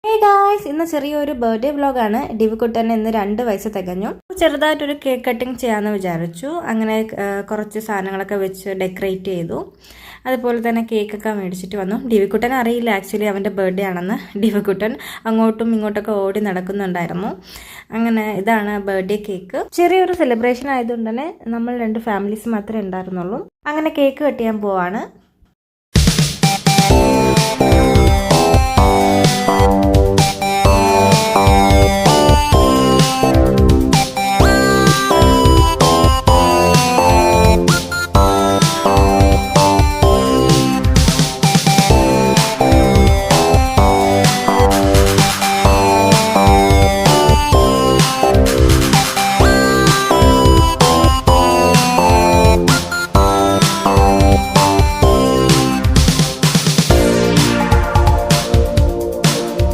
Hey guys, ഇന്ന് ചെറിയൊരു birthday വ്ലോഗാണ്. ഡിവിക്കുട്ടന് ഇന്ന് 2 വയസ്സ് തികഞ്ഞു. ചെറുതായിട്ടൊരു കേക്ക് കട്ടിങ് ചെയ്യാമെന്ന് വിചാരിച്ചു. അങ്ങനെ കുറച്ച് സാധനങ്ങളൊക്കെ വെച്ച് ഡെക്കറേറ്റ് ചെയ്തു. അതുപോലെ തന്നെ കേക്കൊക്കെ മേടിച്ചിട്ട് വന്നു. ഡിവിക്കുട്ടൻ അറിയില്ല ആക്ച്വലി അവൻ്റെ ബർത്ത്ഡേ ആണെന്ന്. ഡിവിക്കുട്ടൻ അങ്ങോട്ടും ഇങ്ങോട്ടൊക്കെ ഓടി നടക്കുന്നുണ്ടായിരുന്നു. അങ്ങനെ ഇതാണ് ബർത്ത്ഡേ കേക്ക്. ചെറിയൊരു സെലിബ്രേഷൻ ആയതുകൊണ്ട് തന്നെ നമ്മൾ 2 ഫാമിലീസ് മാത്രമേ ഉണ്ടായിരുന്നുള്ളൂ. അങ്ങനെ കേക്ക് കട്ട് ചെയ്യാൻ പോവാണ്.